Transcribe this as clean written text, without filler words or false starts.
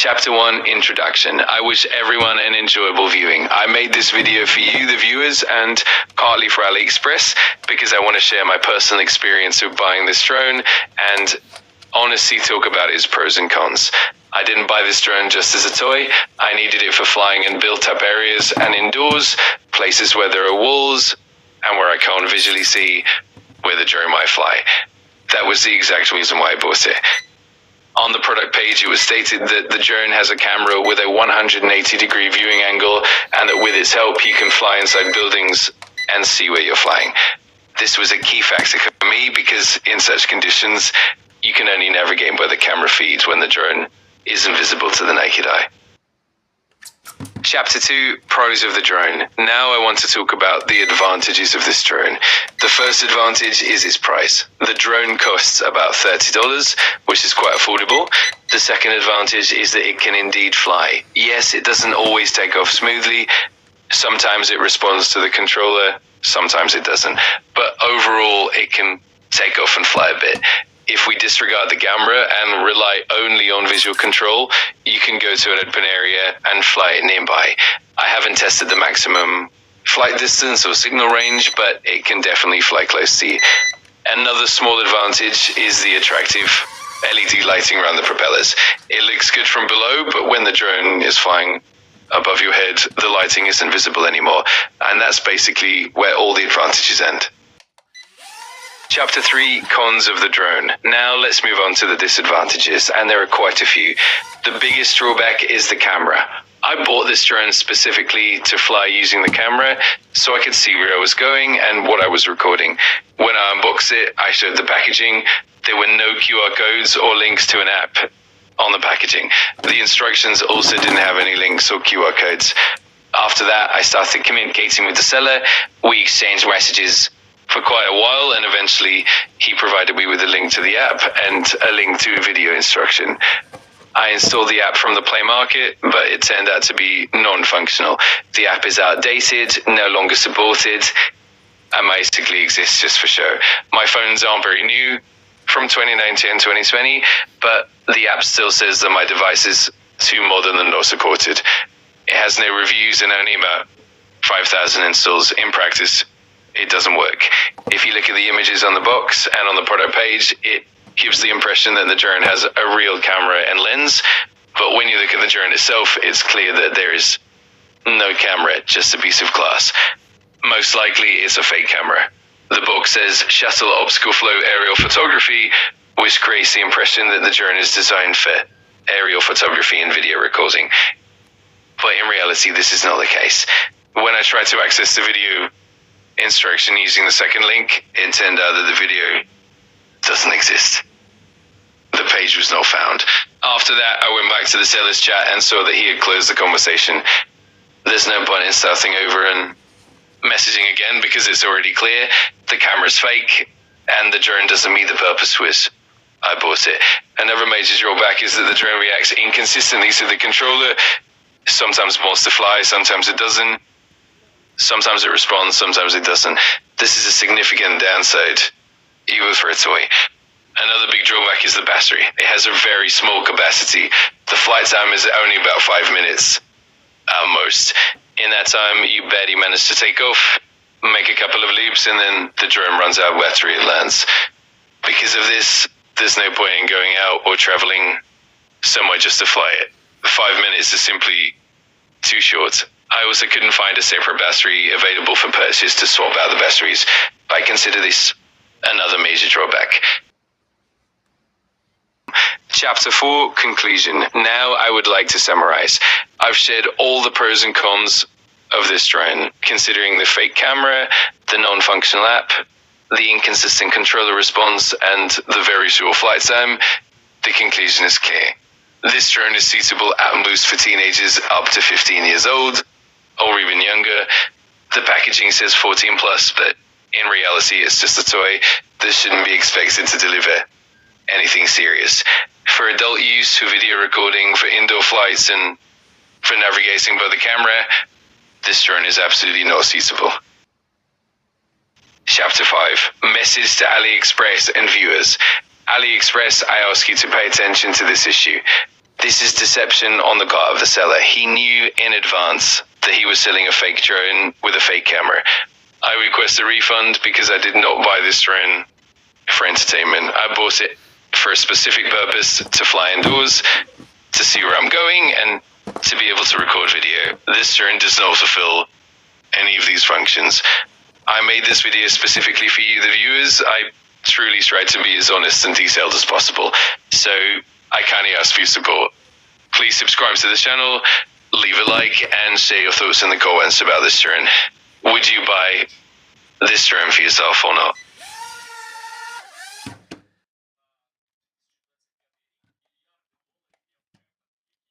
Chapter 1 Introduction. I wish everyone an enjoyable viewing. I made this video for you, the viewers, and partly for AliExpress because I want to share my personal experience of buying this drone and honestly talk about its pros and cons. I didn't buy this drone just as a toy. I needed it for flying in built-up areas and indoors, places where there are walls and where I can't visually see where the drone might fly. That was the exact reason why I bought it. On the product page, it was stated that the drone has a camera with a 180-degree viewing angle and that with its help, you can fly inside buildings and see where you're flying. This was a key factor for me because in such conditions, you can only navigate by the camera feed when the drone isn't visible to the naked eye. Chapter 2, Pros of the drone. Now I want to talk about the advantages of this drone. The first advantage is its price. The drone costs about $30, which is quite affordable. The second advantage is that it can indeed fly. Yes, it doesn't always take off smoothly. Sometimes it responds to the controller, sometimes it doesn't. But overall, it can take off and fly a bit. If we disregard the camera and rely only on visual control, you can go to an open area and fly it nearby. I haven't tested the maximum flight distance or signal range, but it can definitely fly close to you. Another small advantage is the attractive LED lighting around the propellers. It looks good from below, but when the drone is flying above your head, the lighting isn't visible anymore. And that's basically where all the advantages end. Chapter 3, Cons of the drone. Now let's move on to the disadvantages, and there are quite a few. The biggest drawback is the camera. I bought this drone specifically to fly using the camera so I could see where I was going and what I was recording. When I unboxed it, I showed the packaging. There were no QR codes or links to an app on the packaging. The instructions also didn't have any links or QR codes. After that, I started communicating with the seller. We exchanged messages for quite a while, and eventually he provided me with a link to the app and a link to a video instruction. I installed the app from the Play Market, but it turned out to be non-functional. The app is outdated, no longer supported, and basically exists just for show. My phones aren't very new, from 2019 and 2020, but the app still says that my device is too modern and not supported. It has no reviews and only about 5,000 installs. In practice, it doesn't work. If you look at the images on the box and on the product page, it gives the impression that the drone has a real camera and lens, but when you look at the drone itself, it's clear that there is no camera, just a piece of glass. Most likely it's a fake camera. The box says Shuttle Obstacle Flow Aerial Photography, which creates the impression that the drone is designed for aerial photography and video recording. But in reality, this is not the case. When I tried to access the video instruction using the second link, it turned out that the video doesn't exist. The page was not found. After that, I went back to the seller's chat and saw that he had closed the conversation. There's no point in starting over and messaging again because it's already clear. The camera's fake and the drone doesn't meet the purpose for which I bought it. Another major drawback is that the drone reacts inconsistently to the controller. Sometimes it wants to fly, sometimes it doesn't. Sometimes it responds, sometimes it doesn't. This is a significant downside, even for a toy. Another big drawback is the battery. It has a very small capacity. The flight time is only about 5 minutes at most. In that time, you barely manage to take off, make a couple of loops, and then the drone runs out of battery and lands. Because of this, there's no point in going out or traveling somewhere just to fly it. 5 minutes is simply too short. I also couldn't find a separate battery available for purchase to swap out the batteries. I consider this another major drawback. Chapter 4, Conclusion. Now I would like to summarize. I've shared all the pros and cons of this drone, considering the fake camera, the non-functional app, the inconsistent controller response, and the very short flight time. The conclusion is clear. This drone is suitable at most for teenagers up to 15 years old, or even younger. The packaging says 14 plus, but in reality it's just a toy. This shouldn't be expected to deliver anything serious. For adult use, for video recording, for indoor flights, and for navigating by the camera, this drone is absolutely not suitable. Chapter 5, Message to AliExpress and viewers. AliExpress, I ask you to pay attention to this issue. This is deception on the part of the seller. He knew in advance that he was selling a fake drone with a fake camera. I request a refund because I did not buy this drone for entertainment. I bought it for a specific purpose, to fly indoors, to see where I'm going, and to be able to record video. This drone does not fulfill any of these functions. I made this video specifically for you, the viewers. I truly tried to be as honest and detailed as possible. So I kindly ask for your support. Please subscribe to the channel, leave a like, and share your thoughts in the comments about this drone. Would you buy this drone for yourself or not?